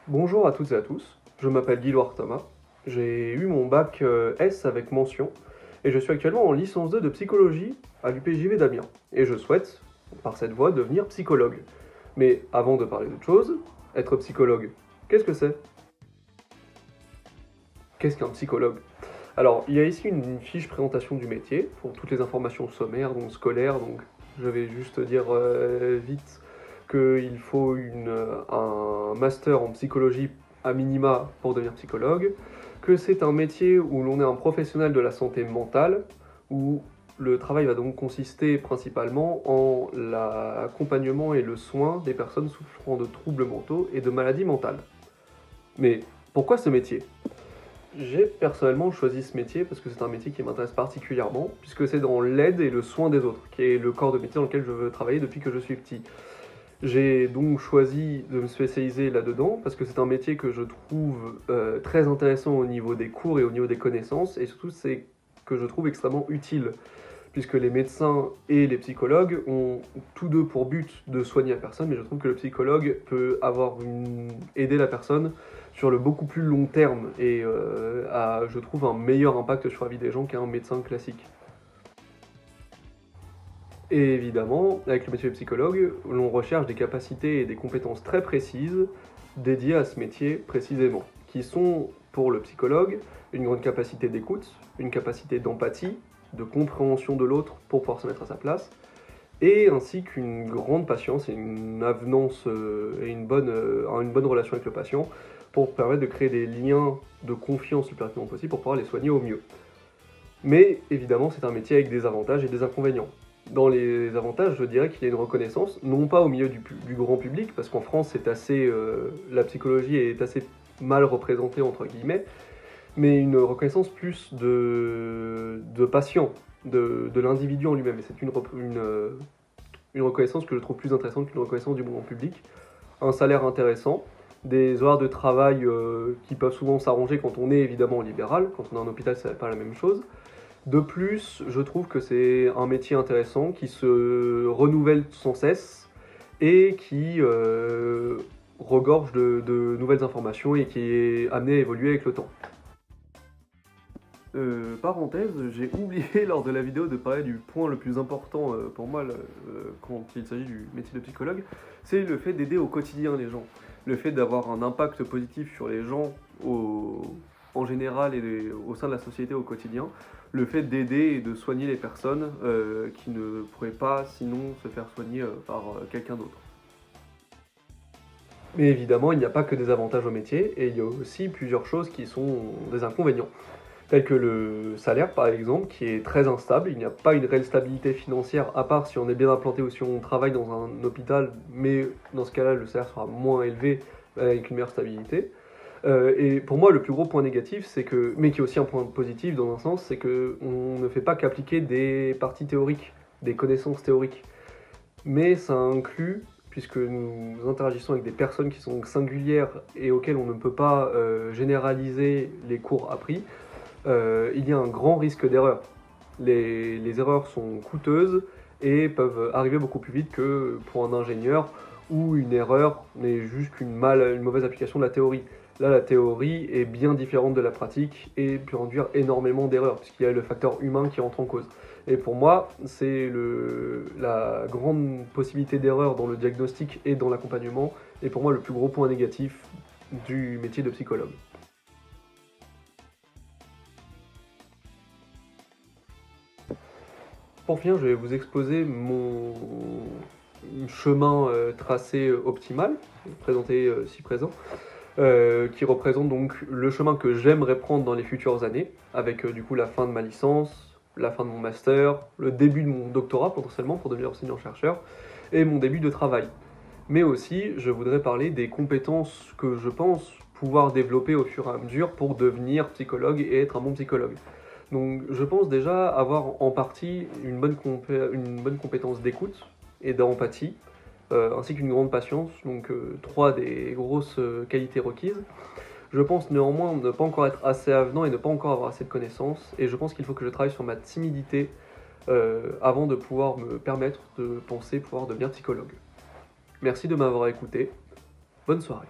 Bonjour à toutes et à tous, je m'appelle Guy-Loire Thomas, j'ai eu mon bac S avec mention et je suis actuellement en licence 2 de psychologie à l'UPJV d'Amiens et je souhaite, par cette voie, devenir psychologue. Mais avant de parler d'autre chose, être psychologue, qu'est-ce que c'est? Qu'est-ce qu'un psychologue? Alors, il y a ici une fiche présentation du métier pour toutes les informations sommaires, donc scolaires, donc je vais juste dire vite qu'il faut un master en psychologie à minima pour devenir psychologue, que c'est un métier où l'on est un professionnel de la santé mentale, où le travail va donc consister principalement en l'accompagnement et le soin des personnes souffrant de troubles mentaux et de maladies mentales. Mais pourquoi ce métier? J'ai personnellement choisi ce métier parce que c'est un métier qui m'intéresse particulièrement, puisque c'est dans l'aide et le soin des autres, qui est le corps de métier dans lequel je veux travailler depuis que je suis petit. J'ai donc choisi de me spécialiser là-dedans parce que c'est un métier que je trouve très intéressant au niveau des cours et au niveau des connaissances, et surtout c'est que je trouve extrêmement utile, puisque les médecins et les psychologues ont tous deux pour but de soigner la personne, mais je trouve que le psychologue peut aider la personne sur le beaucoup plus long terme et je trouve un meilleur impact sur la vie des gens qu'un médecin classique. Et évidemment, avec le métier de psychologue, l'on recherche des capacités et des compétences très précises dédiées à ce métier précisément, qui sont pour le psychologue une grande capacité d'écoute, une capacité d'empathie, de compréhension de l'autre pour pouvoir se mettre à sa place, et ainsi qu'une grande patience et une avenance et une bonne relation avec le patient pour permettre de créer des liens de confiance le plus rapidement possible pour pouvoir les soigner au mieux. Mais évidemment, c'est un métier avec des avantages et des inconvénients. Dans les avantages, je dirais qu'il y a une reconnaissance, non pas au milieu du grand public, parce qu'en France, la psychologie est assez mal représentée, entre guillemets, mais une reconnaissance plus de patient, de l'individu en lui-même. Et c'est une reconnaissance que je trouve plus intéressante qu'une reconnaissance du grand public. Un salaire intéressant, des horaires de travail qui peuvent souvent s'arranger quand on est évidemment libéral, quand on est en hôpital, c'est pas la même chose. De plus, je trouve que c'est un métier intéressant qui se renouvelle sans cesse et qui regorge de nouvelles informations et qui est amené à évoluer avec le temps. Parenthèse, j'ai oublié lors de la vidéo de parler du point le plus important pour moi quand il s'agit du métier de psychologue, c'est le fait d'aider au quotidien les gens. Le fait d'avoir un impact positif sur les gens en général et au sein de la société au quotidien. Le fait d'aider et de soigner les personnes qui ne pourraient pas sinon se faire soigner par quelqu'un d'autre. Mais évidemment, il n'y a pas que des avantages au métier, et il y a aussi plusieurs choses qui sont des inconvénients. Tels que le salaire par exemple, qui est très instable, il n'y a pas une réelle stabilité financière, à part si on est bien implanté ou si on travaille dans un hôpital, mais dans ce cas-là, le salaire sera moins élevé, avec une meilleure stabilité. Et pour moi, le plus gros point négatif, mais qui est aussi un point positif dans un sens, c'est qu'on ne fait pas qu'appliquer des parties théoriques, des connaissances théoriques. Mais ça inclut, puisque nous interagissons avec des personnes qui sont singulières et auxquelles on ne peut pas généraliser les cours appris, il y a un grand risque d'erreur. Les erreurs sont coûteuses et peuvent arriver beaucoup plus vite que pour un ingénieur où une erreur n'est juste une mauvaise application de la théorie. Là, la théorie est bien différente de la pratique et peut induire énormément d'erreurs, puisqu'il y a le facteur humain qui entre en cause. Et pour moi, c'est la grande possibilité d'erreur dans le diagnostic et dans l'accompagnement, et pour moi le plus gros point négatif du métier de psychologue. Pour finir, je vais vous exposer mon chemin tracé optimal, présenté ci présent, qui représente donc le chemin que j'aimerais prendre dans les futures années, avec du coup la fin de ma licence, la fin de mon master, le début de mon doctorat potentiellement pour devenir enseignant-chercheur, et mon début de travail. Mais aussi, je voudrais parler des compétences que je pense pouvoir développer au fur et à mesure pour devenir psychologue et être un bon psychologue. Donc je pense déjà avoir en partie une bonne compétence d'écoute et d'empathie, ainsi qu'une grande patience, donc trois des grosses qualités requises. Je pense néanmoins ne pas encore être assez avenant et ne pas encore avoir assez de connaissances, et je pense qu'il faut que je travaille sur ma timidité avant de pouvoir me permettre de penser pouvoir devenir psychologue. Merci de m'avoir écouté, bonne soirée.